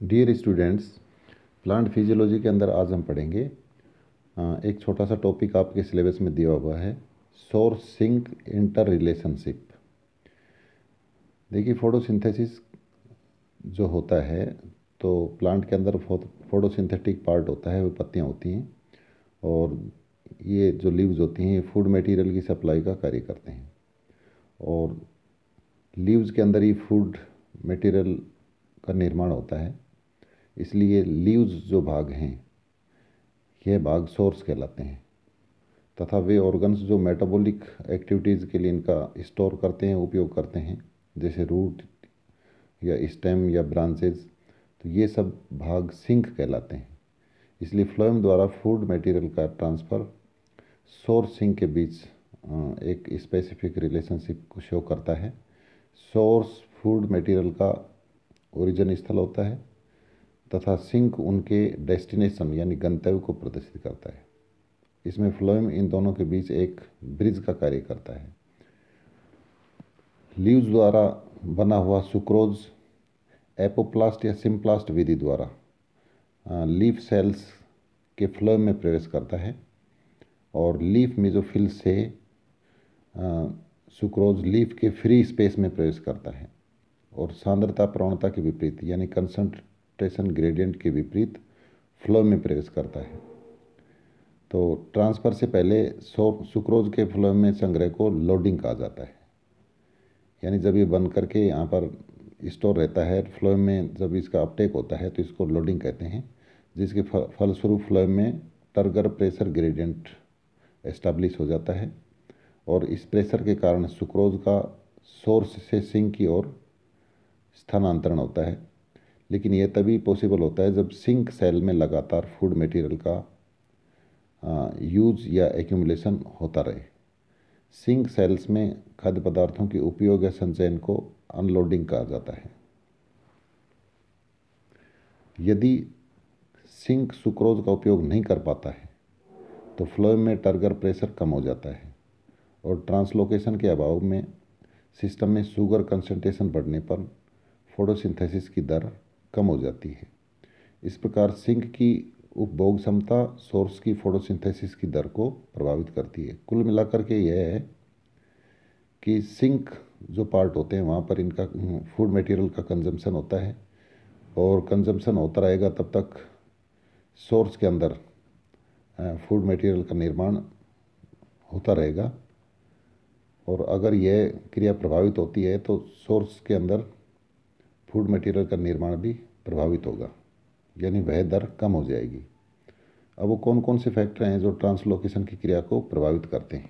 Dear students, plant physiology के अंदर आज हम पढ़ेंगे एक छोटा सा टॉपिक आपके सिलेबस में दिया हुआ है, सोर्स सिंक इंटर रिलेशनशिप। देखिए, फोटोसिंथेसिस जो होता है तो प्लांट के अंदर फोटोसिंथेटिक पार्ट होता है, वो पत्तियाँ होती हैं और ये जो लीव्स होती हैं ये फूड मटेरियल की सप्लाई का कार्य करते हैं और लीव्स के अंदर ही फूड मटेरियल का निर्माण होता है। इसलिए लीव्स जो भाग हैं यह भाग सोर्स कहलाते हैं तथा वे ऑर्गन्स जो मेटाबॉलिक एक्टिविटीज़ के लिए इनका स्टोर करते हैं, उपयोग करते हैं, जैसे रूट या स्टेम या ब्रांचेज, तो ये सब भाग सिंक कहलाते हैं। इसलिए फ्लोएम द्वारा फूड मटेरियल का ट्रांसफ़र सोर्स सिंक के बीच एक स्पेसिफिक रिलेशनशिप को शो करता है। सोर्स फूड मटेरियल का ओरिजिन स्थल होता है तथा सिंक उनके डेस्टिनेशन यानी गंतव्य को प्रदर्शित करता है। इसमें फ्लोएम इन दोनों के बीच एक ब्रिज का कार्य करता है। लीव्स द्वारा बना हुआ सुक्रोज एपोप्लास्ट या सिम्प्लास्ट विधि द्वारा लीफ सेल्स के फ्लोएम में प्रवेश करता है और लीफ मेसोफिल से सुक्रोज लीफ के फ्री स्पेस में प्रवेश करता है और सांद्रता प्रवणता के विपरीत यानी कंसंट्रेशन ग्रेडियंट के विपरीत फ्लोएम में प्रवेश करता है। तो ट्रांसफ़र से पहले सुक्रोज के फ्लोएम में संग्रह को लोडिंग कहा जाता है, यानी जब ये बन करके यहाँ पर स्टोर रहता है फ्लोएम में, जब इसका अपटेक होता है तो इसको लोडिंग कहते हैं, जिसके फलस्वरूप फ्लोएम में टर्गर प्रेशर ग्रेडियंट एस्टाब्लिश हो जाता है और इस प्रेशर के कारण सुक्रोज का सोर्स से सिंक की ओर स्थानांतरण होता है। लेकिन यह तभी पॉसिबल होता है जब सिंक सेल में लगातार फूड मटेरियल का यूज या एक्यूमुलेशन होता रहे। सिंक सेल्स में खाद्य पदार्थों के उपयोग या संचयन को अनलोडिंग कहा जाता है। यदि सिंक सुक्रोज का उपयोग नहीं कर पाता है तो फ्लोएम में टर्गर प्रेशर कम हो जाता है और ट्रांसलोकेशन के अभाव में सिस्टम में शुगर कंसंट्रेशन बढ़ने पर फोटोसिंथेसिस की दर कम हो जाती है। इस प्रकार सिंक की उपभोग क्षमता सोर्स की फोटोसिंथेसिस की दर को प्रभावित करती है। कुल मिलाकर के यह है कि सिंक जो पार्ट होते हैं वहाँ पर इनका फूड मटेरियल का कंजम्पशन होता है और कंजम्पशन होता रहेगा तब तक सोर्स के अंदर फूड मटेरियल का निर्माण होता रहेगा और अगर यह क्रिया प्रभावित होती है तो सोर्स के अंदर फूड मटेरियल का निर्माण भी प्रभावित होगा, यानी वह दर कम हो जाएगी। अब वो कौन कौन से फैक्टर हैं जो ट्रांसलोकेशन की क्रिया को प्रभावित करते हैं?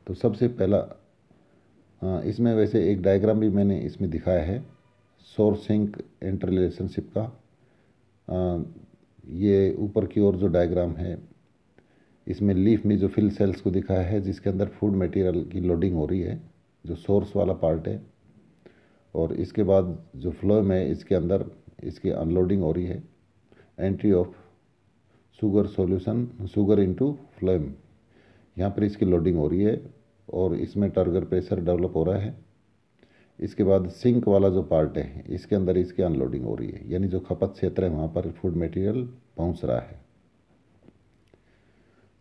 तो सबसे पहला, इसमें वैसे एक डायग्राम भी मैंने इसमें दिखाया है सोर्स सिंक इंटर रिलेशनशिप का। ये ऊपर की ओर जो डायग्राम है इसमें लीफ मेसोफिल सेल्स को दिखाया है जिसके अंदर फूड मटेरियल की लोडिंग हो रही है, जो सोर्स वाला पार्ट है, और इसके बाद जो फ्लोएम है इसके अंदर इसकी अनलोडिंग हो रही है, entry of sugar into phloem, यहाँ पर इसकी लोडिंग हो रही है और इसमें टर्गर प्रेशर डेवलप हो रहा है। इसके बाद सिंक वाला जो पार्ट है इसके अंदर इसकी अनलोडिंग हो रही है, यानी जो खपत क्षेत्र है वहाँ पर फूड मटेरियल पहुँच रहा है।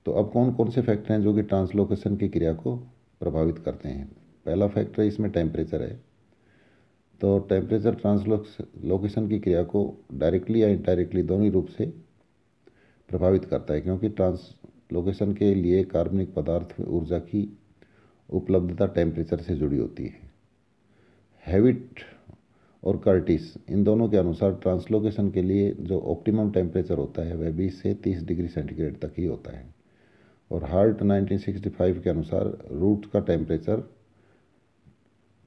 तो अब कौन कौन से फैक्टर हैं जो कि ट्रांसलोकेशन की क्रिया को प्रभावित करते हैं? पहला फैक्टर इसमें टेम्परेचर है। तो टेम्परेचर ट्रांसलोकेशन की क्रिया को डायरेक्टली या इनडायरेक्टली दोनों ही रूप से प्रभावित करता है, क्योंकि ट्रांसलोकेशन के लिए कार्बनिक पदार्थ में ऊर्जा की उपलब्धता टेम्परेचर से जुड़ी होती है। हेविट और कर्टिस इन दोनों के अनुसार ट्रांसलोकेशन के लिए जो ऑप्टिमम टेम्परेचर होता है वह 20 से 30 डिग्री सेंटीग्रेड तक ही होता है और हार्ट 1965 के अनुसार रूट का टेम्परेचर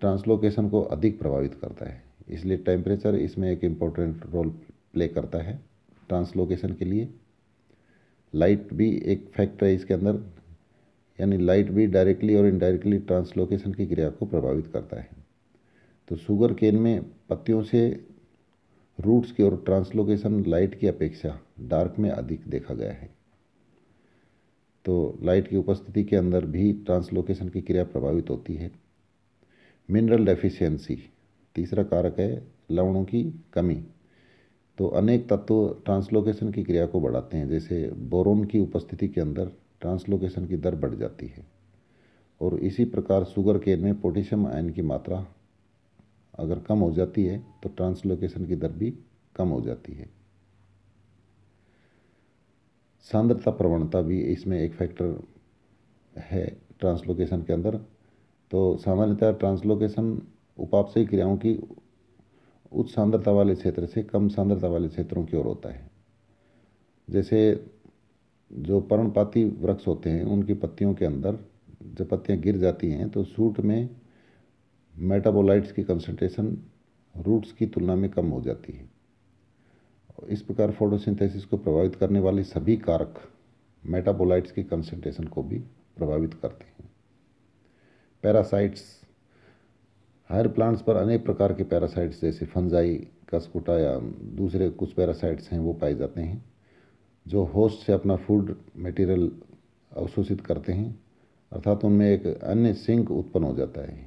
ट्रांसलोकेशन को अधिक प्रभावित करता है। इसलिए टेम्परेचर इसमें एक इम्पोर्टेंट रोल प्ले करता है ट्रांसलोकेशन के लिए। लाइट भी एक फैक्टर है इसके अंदर, यानी लाइट भी डायरेक्टली और इनडायरेक्टली ट्रांसलोकेशन की क्रिया को प्रभावित करता है। तो शुगर केन में पत्तियों से रूट्स की ओर ट्रांसलोकेशन लाइट की अपेक्षा डार्क में अधिक देखा गया है। तो लाइट की उपस्थिति के अंदर भी ट्रांसलोकेशन की क्रिया प्रभावित होती है। मिनरल डेफिशिएंसी तीसरा कारक है, लवणों की कमी। तो अनेक तत्व ट्रांसलोकेशन की क्रिया को बढ़ाते हैं। जैसे बोरोन की उपस्थिति के अंदर ट्रांसलोकेशन की दर बढ़ जाती है। और इसी प्रकार शुगर केन में पोटेशियम आयन की मात्रा अगर कम हो जाती है तो ट्रांसलोकेशन की दर भी कम हो जाती है। सांद्रता प्रवणता भी इसमें एक फैक्टर है ट्रांसलोकेशन के अंदर। तो सामान्यतः ट्रांसलोकेशन उपापचयी क्रियाओं की उच्च सांद्रता वाले क्षेत्र से कम सांद्रता वाले क्षेत्रों की ओर होता है। जैसे जो पर्णपाती वृक्ष होते हैं उनकी पत्तियों के अंदर जब पत्तियां गिर जाती हैं तो शूट में मेटाबोलाइट्स की कंसंट्रेशन रूट्स की तुलना में कम हो जाती है। इस प्रकार फोटोसिंथेसिस को प्रभावित करने वाले सभी कारक मेटाबोलाइट्स की कंसंट्रेशन को भी प्रभावित करते हैं। पैरासाइट्स, हायर प्लांट्स पर अनेक प्रकार के पैरासाइट्स जैसे फंजाई, कसकुटा या दूसरे कुछ पैरासाइट्स हैं वो पाए जाते हैं जो होस्ट से अपना फूड मटेरियल अवशोषित करते हैं, अर्थात उनमें एक अन्य सिंक उत्पन्न हो जाता है,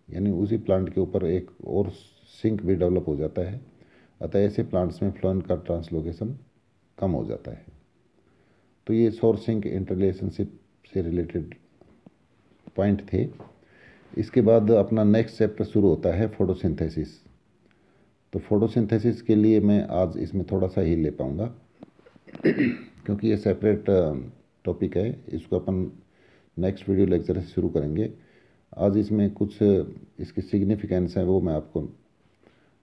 यानी उसी प्लांट के ऊपर एक और सिंक भी डेवलप हो जाता है। अतः ऐसे प्लांट्स में फ्लोएम का ट्रांसलोकेशन कम हो जाता है। तो ये सोर सिंक इंटररिलेशनशिप से रिलेटेड पॉइंट थे। इसके बाद अपना नेक्स्ट चैप्टर शुरू होता है फोटोसिंथेसिस। तो फोटोसिंथेसिस के लिए मैं आज इसमें थोड़ा सा ही ले पाऊँगा क्योंकि ये सेपरेट टॉपिक है। इसको अपन नेक्स्ट वीडियो लेक्चर से शुरू करेंगे। आज इसमें कुछ इसकी सिग्निफिकेंस है वो मैं आपको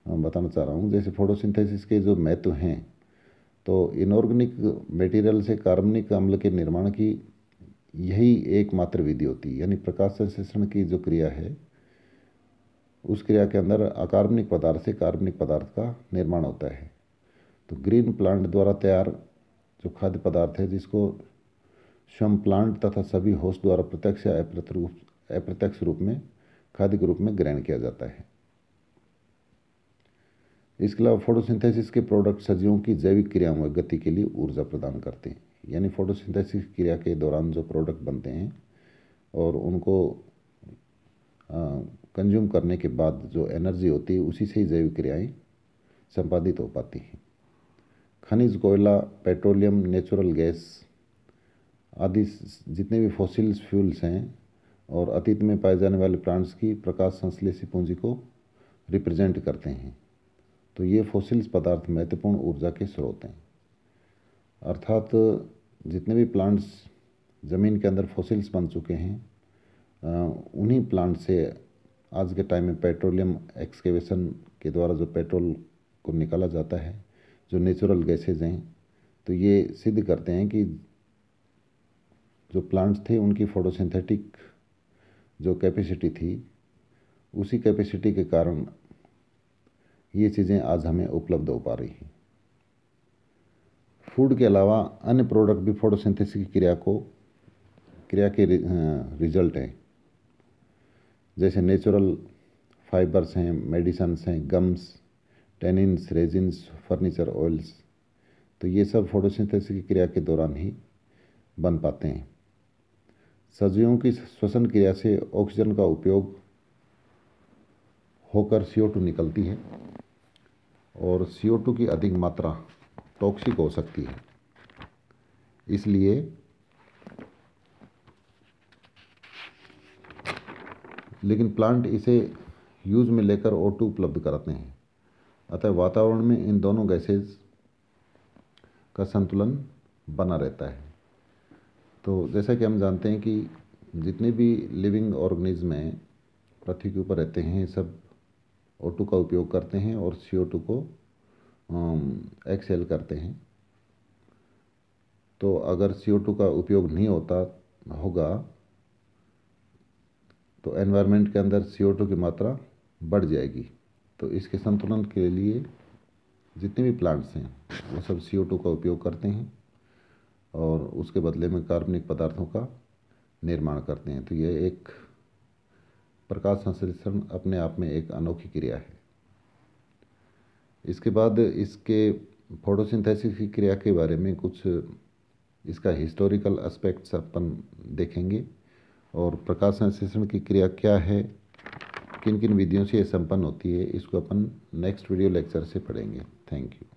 बताना चाह रहा हूँ। जैसे फोटोसिंथेसिस के जो महत्व हैं, तो इनऑर्गेनिक मटेरियल से कार्बनिक अम्ल के निर्माण की यही एकमात्र विधि होती है, यानी प्रकाश संश्लेषण की जो क्रिया है उस क्रिया के अंदर अकार्बनिक पदार्थ से कार्बनिक पदार्थ का निर्माण होता है। तो ग्रीन प्लांट द्वारा तैयार जो खाद्य पदार्थ है जिसको स्वयं प्लांट तथा सभी होस्ट द्वारा प्रत्यक्ष या अप्रत्यक्ष रूप में खाद्य के रूप में ग्रहण किया जाता है। इसके अलावा फोटोसिंथेसिस के प्रोडक्ट सजीवों की जैविक क्रियाओं में गति के लिए ऊर्जा प्रदान करते हैं, यानी फोटोसिंथेसिस क्रिया के दौरान जो प्रोडक्ट बनते हैं और उनको कंज्यूम करने के बाद जो एनर्जी होती है उसी से ही जैविक क्रियाएं संपादित हो पाती हैं। खनिज, कोयला, पेट्रोलियम, नेचुरल गैस आदि जितने भी फॉसिल्स फ्यूल्स हैं और अतीत में पाए जाने वाले प्लांट्स की प्रकाश संश्लेषी पूंजी को रिप्रेजेंट करते हैं। तो ये फॉसिल्स पदार्थ महत्वपूर्ण ऊर्जा के स्रोत हैं, अर्थात जितने भी प्लांट्स ज़मीन के अंदर फॉसिल्स बन चुके हैं उन्हीं प्लांट से आज के टाइम में पेट्रोलियम एक्सकेवेशन के द्वारा जो पेट्रोल को निकाला जाता है, जो नेचुरल गैसेज हैं, तो ये सिद्ध करते हैं कि जो प्लांट्स थे उनकी फोटोसिंथेटिक जो कैपेसिटी थी उसी कैपेसिटी के कारण ये चीज़ें आज हमें उपलब्ध हो पा रही हैं। फूड के अलावा अन्य प्रोडक्ट भी फोटोसिंथेसिस की क्रिया के रिजल्ट हैं। जैसे नेचुरल फाइबर्स हैं, मेडिसन्स हैं, gums, tannins, resins, furniture oils, तो ये सब फोटोसिंथेसिस की क्रिया के दौरान ही बन पाते हैं। सजीवों की श्वसन क्रिया से ऑक्सीजन का उपयोग होकर CO2 निकलती है और CO2 की अधिक मात्रा टॉक्सिक हो सकती है। इसलिए लेकिन प्लांट इसे यूज में लेकर O2 उपलब्ध कराते हैं। अतः वातावरण में इन दोनों गैसेज का संतुलन बना रहता है। तो जैसा कि हम जानते हैं कि जितने भी लिविंग ऑर्गेनिज्म हैं पृथ्वी के ऊपर रहते हैं सब O2 का उपयोग करते हैं और CO2 को एक्सहेल करते हैं। तो अगर CO2 का उपयोग नहीं होगा तो एनवायरनमेंट के अंदर CO2 की मात्रा बढ़ जाएगी। तो इसके संतुलन के लिए जितने भी प्लांट्स हैं वो सब CO2 का उपयोग करते हैं और उसके बदले में कार्बनिक पदार्थों का निर्माण करते हैं। तो यह एक प्रकाश संश्लेषण अपने आप में एक अनोखी क्रिया है। इसके बाद इसके फोटोसिंथेसिस की क्रिया के बारे में कुछ इसका हिस्टोरिकल एस्पेक्ट्स अपन देखेंगे और प्रकाश संश्लेषण की क्रिया क्या है, किन किन विधियों से ये संपन्न होती है, इसको अपन नेक्स्ट वीडियो लेक्चर से पढ़ेंगे। Thank you.